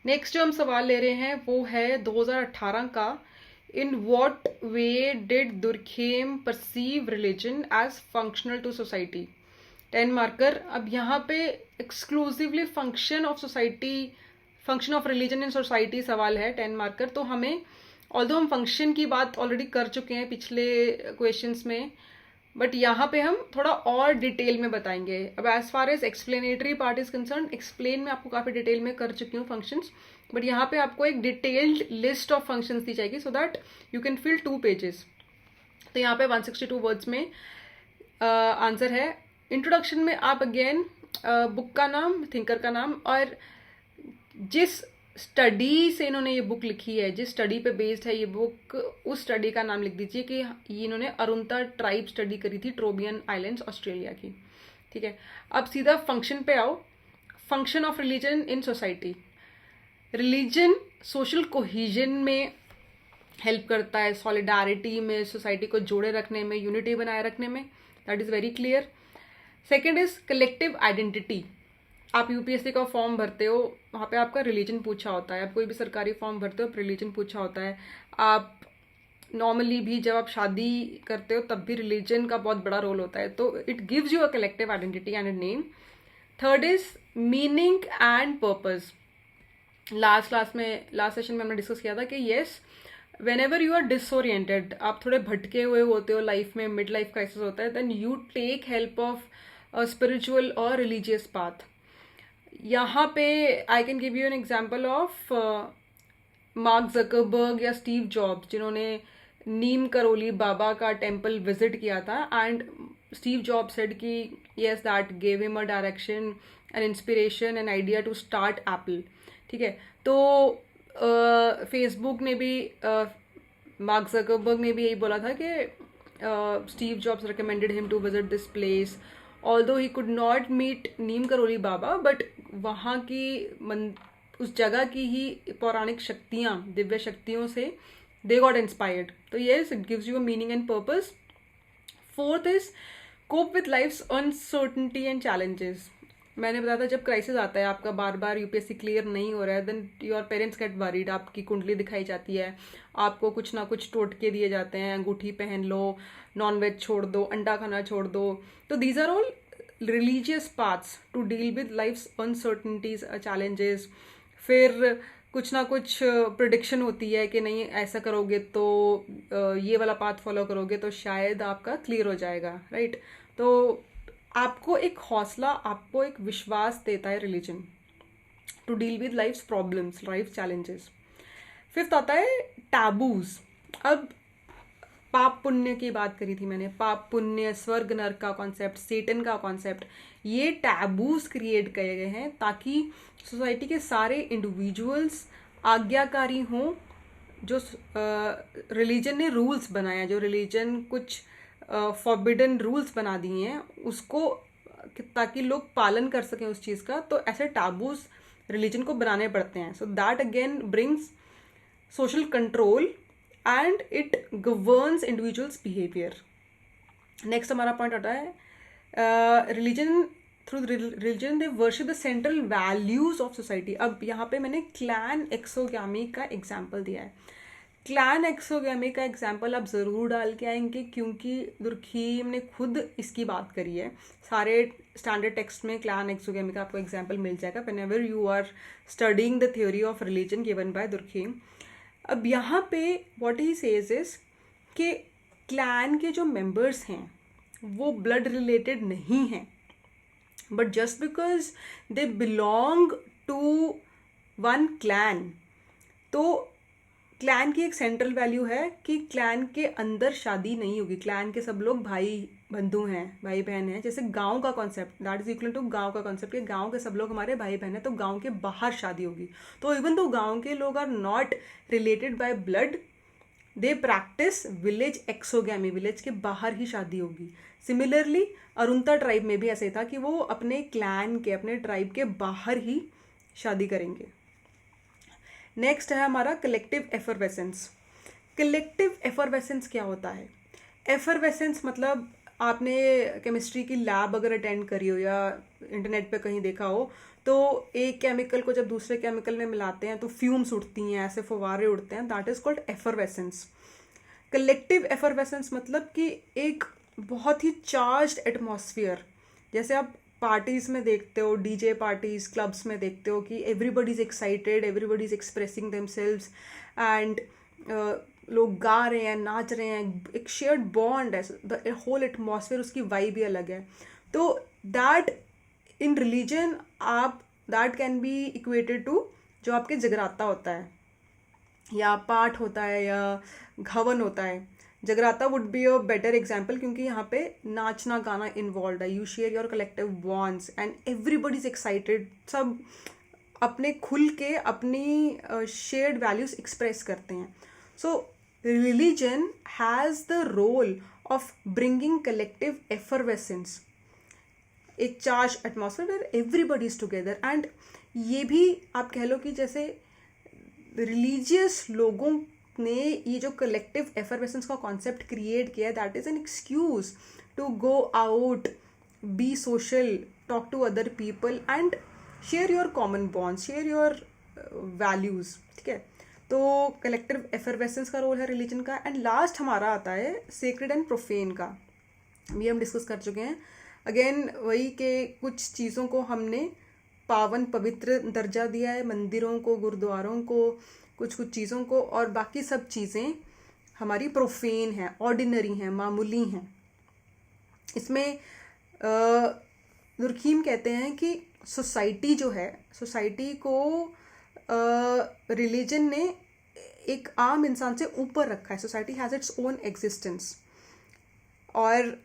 Next जो हम सवाल ले रहे हैं वो है 2018 का। In what way did Durkheim perceive religion as functional to society. 10 marker. अब यहाँ पे exclusively function of society, function of religion in society सवाल है 10 मार्कर। तो हमें ऑल्दो हम फंक्शन की बात ऑलरेडी कर चुके हैं पिछले क्वेश्चंस में, बट यहाँ पे हम थोड़ा और डिटेल में बताएंगे। अब as far as explanatory part is concern, explain में आपको काफी डिटेल में कर चुकी हूँ फंक्शंस, बट यहाँ पे आपको एक डिटेल्ड लिस्ट ऑफ फंक्शंस दी जाएगी so that you can fill 2 pages. तो यहाँ पे 162 वर्ड्स में आंसर है। इंट्रोडक्शन में आप अगेन बुक का नाम, थिंकर का नाम और जिस स्टडी से इन्होंने ये बुक लिखी है, जिस स्टडी पे बेस्ड है ये बुक, उस स्टडी का नाम लिख दीजिए कि ये इन्होंने अरुंता ट्राइब स्टडी करी थी, ट्रोबियन आइलैंड्स ऑस्ट्रेलिया की। ठीक है, अब सीधा फंक्शन पे आओ। Function of religion in society. Religion social cohesion में हेल्प करता है, सॉलिडारिटी में, सोसाइटी को जोड़े रखने में, यूनिटी बनाए रखने में। That is very clear. Second is collective identity. आप यूपीएससी का फॉर्म भरते हो, वहाँ पे आपका रिलीजन पूछा होता है। आप कोई भी सरकारी फॉर्म भरते हो, रिलीजन पूछा होता है। आप नॉर्मली भी जब आप शादी करते हो तब भी रिलीजन का बहुत बड़ा रोल होता है। तो it gives you a collective identity and a name. Third is meaning and purpose. Last session में हमने डिस्कस किया था कि yes, whenever you are disoriented, आप थोड़े भटके हुए होते हो लाइफ में, मिड लाइफ क्राइसिस होता है, then you take help of spiritual और रिलीजियस पाथ। यहाँ पे I can give you an example of Mark Zuckerberg या स्टीव जॉब्स, जिन्होंने नीम करोली बाबा का टेम्पल विजिट किया था। एंड स्टीव जॉब्स सेड कि yes, that gave him a direction, an inspiration, an idea to start Apple. ठीक है, तो फेसबुक ने भी, मार्क जकरबर्ग ने भी यही बोला था कि Steve Jobs recommended him to visit this place, although he could not meet Neem Karoli Baba, but वहाँ की उस जगह की ही पौराणिक शक्तियाँ, दिव्य शक्तियों से दे गॉट इंस्पायर्ड। तो yes, it gives you a meaning and purpose. Fourth is cope with life's uncertainty and challenges. मैंने बताया था जब क्राइसिस आता है, आपका बार बार यूपीएससी क्लियर नहीं हो रहा है, then your parents get worried. आपकी कुंडली दिखाई जाती है, आपको कुछ ना कुछ टोटके दिए जाते हैं, अंगूठी पहन लो, नॉनवेज छोड़ दो, अंडा खाना छोड़ दो। तो these are all religious paths to deal with life's uncertainties, challenges. फिर कुछ ना कुछ प्रिडिक्शन होती है कि नहीं ऐसा करोगे तो ये वाला पाथ फॉलो करोगे तो शायद आपका क्लियर हो जाएगा, राइट। तो आपको एक हौसला, आपको एक विश्वास देता है religion to deal with life's problems, life challenges. Fifth आता है टैबूज। अब पाप पुण्य की बात करी थी मैंने, पाप पुण्य, स्वर्ग नरक का कॉन्सेप्ट, सेटन का कॉन्सेप्ट, ये टैबूज क्रिएट किए गए हैं ताकि सोसाइटी के सारे इंडिविजुअल्स आज्ञाकारी हों। जो रिलीजन ने रूल्स बनाया, जो रिलीजन कुछ फॉरबिडन रूल्स बना दिए हैं उसको, ताकि लोग पालन कर सकें उस चीज़ का, तो ऐसे टैबूज रिलीजन को बनाने पड़ते हैं। So that again brings social control and it governs individuals behaviour. Next हमारा पॉइंट आता है religion, through religion they worship the central values of society. अब यहाँ पे मैंने क्लैन एक्सोगैमी का एग्जाम्पल दिया है। क्लैन एक्सोगैमी का एग्जाम्पल आप ज़रूर डाल के आएंगे, क्योंकि दुर्खीम ने खुद इसकी बात करी है। सारे स्टैंडर्ड टेक्स्ट में क्लैन एक्सोगैमी का आपको एग्जाम्पल मिल जाएगा whenever you are studying the theory of religion given by Durkheim. अब यहाँ पे व्हाट ही सेज इज कि क्लैन के जो मेंबर्स हैं वो ब्लड रिलेटेड नहीं हैं, but just because they belong to one clan, तो क्लैन की एक सेंट्रल वैल्यू है कि क्लैन के अंदर शादी नहीं होगी। क्लैन के सब लोग भाई बंधु हैं, भाई बहन हैं। जैसे गांव का concept, that is equal to गांव का कॉन्सेप्ट, कि गांव के सब लोग हमारे भाई बहन हैं, तो गांव के बाहर शादी होगी। तो इवन तो गांव के लोग are not related by blood, they practice village exogamy, village के बाहर ही शादी होगी। सिमिलरली अरुंता ट्राइब में भी ऐसे था कि वो अपने क्लैन के, अपने ट्राइब के बाहर ही शादी करेंगे। नेक्स्ट है हमारा कलेक्टिव एफरवेसेंस। कलेक्टिव एफरवेसेंस क्या होता है? एफरवेसेंस मतलब आपने केमिस्ट्री की लैब अगर अटेंड करी हो या इंटरनेट पे कहीं देखा हो, तो एक केमिकल को जब दूसरे केमिकल में मिलाते हैं तो फ्यूम्स उठती हैं, ऐसे फुवारे उठते हैं, that is called effervescence. Collective effervescence मतलब कि एक बहुत ही चार्ज्ड एटमॉस्फेयर, जैसे आप पार्टीज में देखते हो, डीजे पार्टीज, क्लब्स में देखते हो कि everybody is excited, everybody is expressing themselves and लोग गा रहे हैं, नाच रहे हैं, एक शेयर्ड बॉन्ड है, द होल एटमॉस्फेयर, उसकी वाइब भी अलग है। तो दैट इन रिलीजन आप that can be equated to जो आपके जगराता होता है या पाठ होता है या घवन होता है। जगराता would be a better example क्योंकि यहाँ पे नाचना गाना इन्वॉल्व है, you share your collective bonds and everybody is excited, सब अपने खुल के अपनी शेयर्ड वैल्यूज एक्सप्रेस करते हैं। So religion has the role of bringing collective effervescence, एक charge atmosphere where everybody is together. And ये भी आप कह लो कि जैसे रिलीजियस लोगों ने ये जो कलेक्टिव एफरवेसेंस का कॉन्सेप्ट क्रिएट किया है, that is an excuse to go out, be social, talk to other people and share your common bonds, share your values. ठीक है, तो कलेक्टिव एफरवेसेंस का रोल है रिलीजन का। एंड लास्ट हमारा आता है सेक्रेड एंड प्रोफेन का, भी हम डिस्कस कर चुके हैं। अगेन वही के कुछ चीज़ों को हमने पावन पवित्र दर्जा दिया है, मंदिरों को, गुरुद्वारों को, कुछ कुछ चीज़ों को, और बाकी सब चीज़ें हमारी प्रोफेन हैं, ऑर्डिनरी हैं, मामूली हैं। इसमें दुर्खीम कहते हैं कि सोसाइटी जो है, सोसाइटी को रिलीजन ने एक आम इंसान से ऊपर रखा है। Society has its own existence, और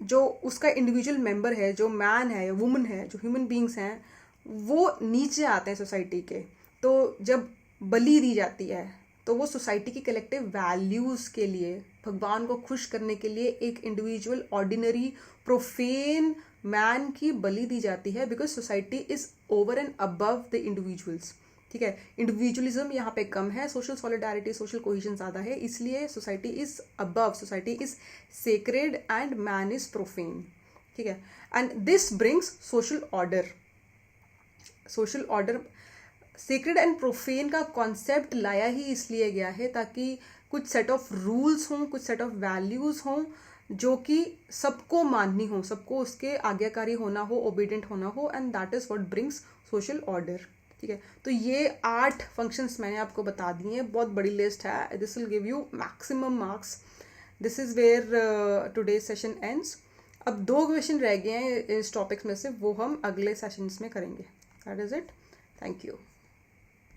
जो उसका इंडिविजुअल मेंबर है, जो मैन है या वुमन है, जो ह्यूमन बींग्स हैं, वो नीचे आते हैं सोसाइटी के। तो जब बलि दी जाती है तो वो सोसाइटी की कलेक्टिव वैल्यूज़ के लिए, भगवान को खुश करने के लिए एक इंडिविजुअल ऑर्डिनरी प्रोफेन मैन की बलि दी जाती है, because society is over and above the individuals. ठीक है, इंडिविजुअलिज्म यहाँ पे कम है, सोशल सॉलिडारिटी, सोशल कोहेजन ज़्यादा है, इसलिए society is above, society is sacred and man is profane. ठीक है, and this brings social order. Social order, sacred and profane का कॉन्सेप्ट लाया ही इसलिए गया है ताकि कुछ सेट ऑफ रूल्स हों, कुछ सेट ऑफ वैल्यूज़ हों जो कि सबको माननी हो, सबको उसके आज्ञाकारी होना हो, ओबीडियंट होना हो, and that is what brings social order. ठीक है, तो ये 8 फंक्शंस मैंने आपको बता दिए हैं, बहुत बड़ी लिस्ट है, this will give you maximum marks. This is where today's session ends. अब 2 क्वेश्चन रह गए हैं इस टॉपिक्स में से, वो हम अगले सेशंस में करेंगे। That is it, thank you.